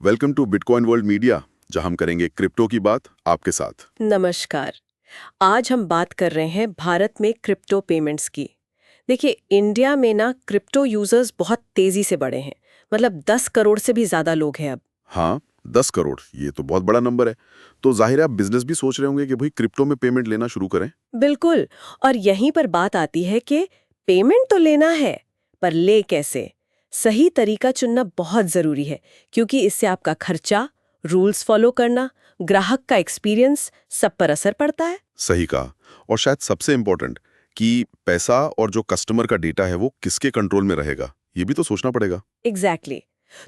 Welcome to Bitcoin World Media, जहां हम करेंगे क्रिप्टो की बात आपके साथ। नमस्कार। आज हम बात कर रहे हैं भारत में क्रिप्टो पेमेंट्स की। देखिए, इंडिया में ना क्रिप्टो यूजर्स बहुत तेजी से बढ़े हैं। मतलब 10 करोड़ से भी ज्यादा लोग हैं अब। हाँ, 10 करोड़, ये तो बहुत बड़ा नंबर है। तो जाहिर है आप बिजनेस भी सोच रहे होंगे कि भाई क्रिप्टो में पेमेंट लेना शुरू करें। बिल्कुल। और यहीं पर बात आती है कि पेमेंट तो लेना है, पर ले कैसे? सही तरीका चुनना बहुत जरूरी है, क्योंकि इससे आपका खर्चा, रूल्स फॉलो करना, ग्राहक का एक्सपीरियंस सब पर असर पड़ता है। सही कहा। और शायद सबसे इम्पोर्टेंट कि पैसा और जो कस्टमर का डेटा है वो किसके कंट्रोल में रहेगा, ये भी तो सोचना पड़ेगा। एग्जैक्टली।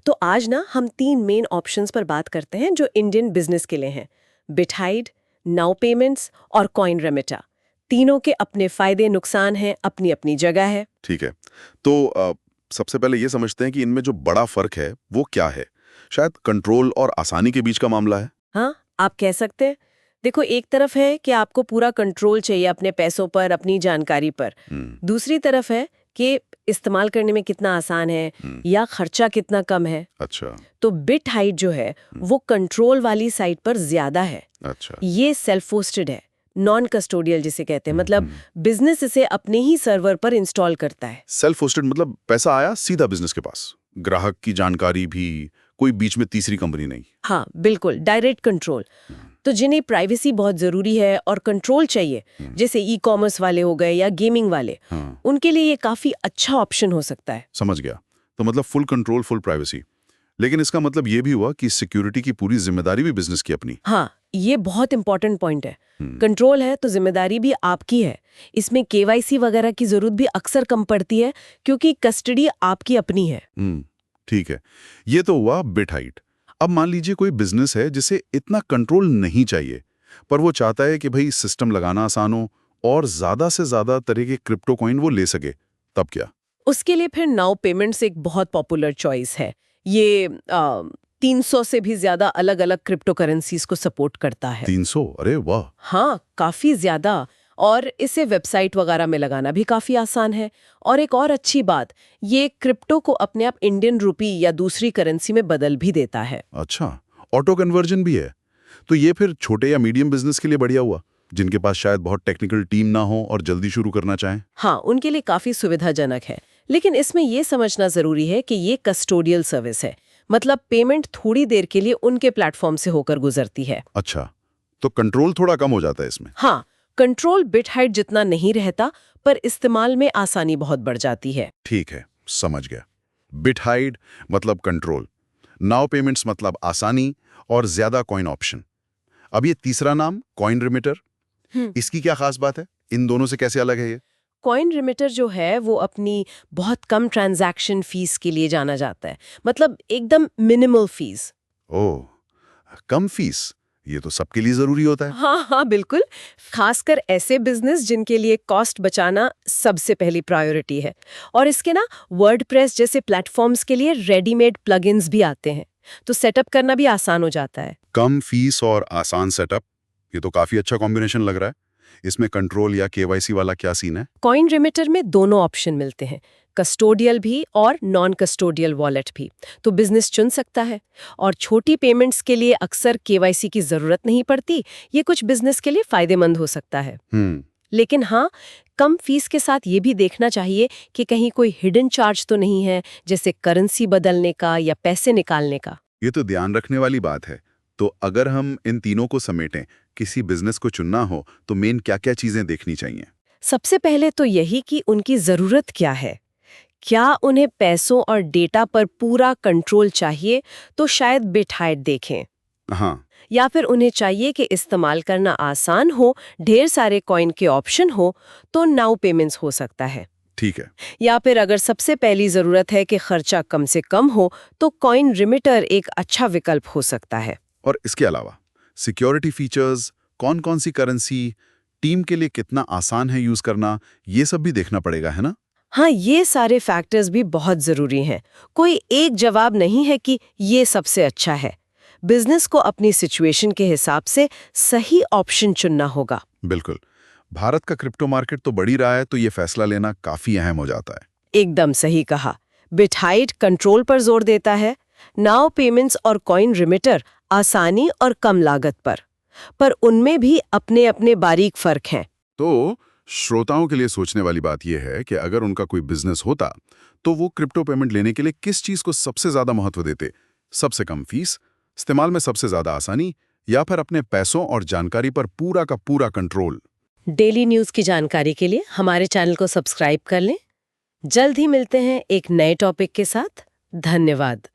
तो आज ना हम 3 मेन ऑप्शंस पर बात करते हैं जो इंडियन बिजनेस के लिए हैं। बिटहाइड, नाउ पेमेंट्स और कॉइन रेमिटा। तीनों के अपने फायदे नुकसान हैं, अपनी अपनी जगह है। ठीक है। तो सबसे पहले ये समझते हैं कि इनमें जो बड़ा फर्क है वो क्या है। शायद कंट्रोल और आसानी के बीच का मामला है। हाँ, आप कह सकते हैं। देखो, एक तरफ है कि आपको पूरा कंट्रोल चाहिए अपने पैसों पर, अपनी जानकारी पर। दूसरी तरफ है कि इस्तेमाल करने में कितना आसान है या खर्चा कितना कम है। अच्छा। तो बिट हाइट जो है वो कंट्रोल वाली साइड पर ज्यादा है। अच्छा। ये सेल्फ होस्टेड है, नॉन कस्टोडियल जिसे कहते हैं। मतलब बिजनेस इसे अपने ही सर्वर पर इंस्टॉल करता है। सेल्फ होस्टेड मतलब पैसा आया सीधा बिजनेस के पास, ग्राहक की जानकारी भी, कोई बीच में तीसरी कंपनी नहीं। हाँ बिल्कुल, डायरेक्ट कंट्रोल। तो जिन्हें प्राइवेसी बहुत जरूरी है और कंट्रोल चाहिए, जैसे ई कॉमर्स वाले हो गए या गेमिंग वाले, उनके लिए ये काफी अच्छा ऑप्शन हो सकता है। समझ गया। तो मतलब फुल कंट्रोल, फुल प्राइवेसी। लेकिन इसका मतलब ये भी हुआ कि सिक्योरिटी की पूरी जिम्मेदारी भी बिजनेस की अपनी। हाँ, ये बहुत इंपॉर्टेंट पॉइंट है। कंट्रोल है तो जिम्मेदारी भी आपकी है। इसमें केवाईसी वगैरह की जरूरत भी अक्सर कम पड़ती है, क्योंकि कस्टडी आपकी अपनी है। ठीक है। ये तो हुआ बिट हाइट। अब मान लीजिए कोई बिजनेस है जिसे इतना कंट्रोल नहीं चाहिए, पर वो चाहता है कि भाई सिस्टम लगाना आसान हो और ज्यादा से ज्यादा तरह के क्रिप्टो कॉइन वो ले सके, तब क्या? उसके लिए फिर नाउ पेमेंट्स एक बहुत पॉपुलर चॉइस है। ये 300 से भी ज्यादा अलग अलग क्रिप्टो करेंसीज को सपोर्ट करता है। 300? अरे वाह। हाँ, काफी ज्यादा। और इसे वेबसाइट वगैरह में लगाना भी काफी आसान है। और एक और अच्छी बात, ये क्रिप्टो को अपने आप इंडियन रुपी या दूसरी करेंसी में बदल भी देता है। अच्छा, ऑटो कन्वर्जन भी है। तो ये फिर छोटे या मीडियम बिजनेस के लिए बढ़िया हुआ, जिनके पास शायद बहुत टेक्निकल टीम ना हो और जल्दी शुरू करना चाहें। हाँ, उनके लिए काफी सुविधाजनक है। लेकिन इसमें यह समझना जरूरी है कि ये कस्टोडियल सर्विस है। मतलब पेमेंट थोड़ी देर के लिए उनके प्लेटफॉर्म से होकर गुजरती है। अच्छा, तो कंट्रोल थोड़ा कम हो जाता है इसमें। हाँ, कंट्रोल बिट हाइट जितना नहीं रहता, पर इस्तेमाल में आसानी बहुत बढ़ जाती है। ठीक है, समझ गया। बिट हाइड मतलब कंट्रोल, नाउ पेमेंट्स मतलब आसानी और ज्यादा कॉइन ऑप्शन। अब ये तीसरा नाम कॉइन रिमिटर, इसकी क्या खास बात है? इन दोनों से कैसे अलग है ये? कॉइन रिमिटर जो है वो अपनी बहुत कम ट्रांजैक्शन फीस के लिए जाना जाता है। मतलब एकदम मिनिमल फीस। ओह, कम फीस, ये तो सबके लिए जरूरी होता है। हाँ हाँ बिल्कुल। खासकर ऐसे बिजनेस जिनके लिए कॉस्ट बचाना सबसे पहली प्रायोरिटी है। और इसके ना वर्डप्रेस जैसे प्लेटफॉर्म्स के लिए रेडीमेड प्लगइन्स भी आते हैं, तो सेटअप करना भी आसान हो जाता है। कम फीस और आसान सेटअप, ये तो काफी अच्छा कॉम्बिनेशन लग रहा है। इसमें कंट्रोल या केवाईसी वाला क्या सीन है? कॉइन रिमिटर में दोनों ऑप्शन मिलते हैं, कस्टोडियल भी और नॉन कस्टोडियल वॉलेट भी। तो बिजनेस चुन सकता है। और छोटी पेमेंट्स के लिए अक्सर केवाईसी की जरूरत नहीं पड़ती। ये कुछ बिजनेस के लिए फायदेमंद हो सकता है। लेकिन हाँ, कम फीस के साथ ये भी देखना चाहिए कि कहीं कोई हिडन चार्ज तो नहीं है, जैसे करेंसी बदलने का या पैसे निकालने का। ये तो ध्यान रखने वाली बात है। तो अगर हम इन तीनों को समेटें, किसी बिजनेस को चुनना हो तो मेन क्या-क्या चीजें देखनी चाहिए? सबसे पहले तो यही कि उनकी जरूरत क्या है। क्या उन्हें पैसों और डेटा पर पूरा कंट्रोल चाहिए, तो शायद बिटहाइट देखें। हाँ। या फिर उन्हें चाहिए कि इस्तेमाल करना आसान हो, ढेर सारे कॉइन के ऑप्शन हो, तो नाउ पेमेंट्स हो सकता है। ठीक है। या फिर अगर सबसे पहली जरूरत है कि खर्चा कम से कम हो, तो कॉइन रिमिटर एक अच्छा विकल्प हो सकता है। और इसके अलावा सिक्योरिटी फीचर्स, कौन-कौन सी करेंसी, टीम के लिए कितना आसान है यूज करना, ये सब भी देखना पड़ेगा, है ना? हाँ, ये सारे फैक्टर्स भी बहुत जरूरी हैं। कोई एक जवाब नहीं है कि ये सबसे अच्छा है। बिजनेस को अपनी सिचुएशन के हिसाब से सही ऑप्शन चुनना होगा। बिल्कुल। भारत का क्रिप्टो मार्केट तो बढ़ ही रहा है, तो ये फैसला लेना काफी अहम हो जाता है। एकदम सही कहा। बिटहाइट कंट्रोल पर जोर देता है, नाउ पेमेंट्स और कॉइन रिमिटर आसानी और कम लागत पर उनमें भी अपने अपने बारीक फर्क हैं। तो श्रोताओं के लिए सोचने वाली बात यह है कि अगर उनका कोई बिजनेस होता तो वो क्रिप्टो पेमेंट लेने के लिए किस चीज को सबसे ज्यादा महत्व देते? सबसे कम फीस, इस्तेमाल में सबसे ज्यादा आसानी, या फिर अपने पैसों और जानकारी पर पूरा का पूरा कंट्रोल? डेली न्यूज की जानकारी के लिए हमारे चैनल को सब्सक्राइब कर लें। जल्द ही मिलते हैं एक नए टॉपिक के साथ। धन्यवाद।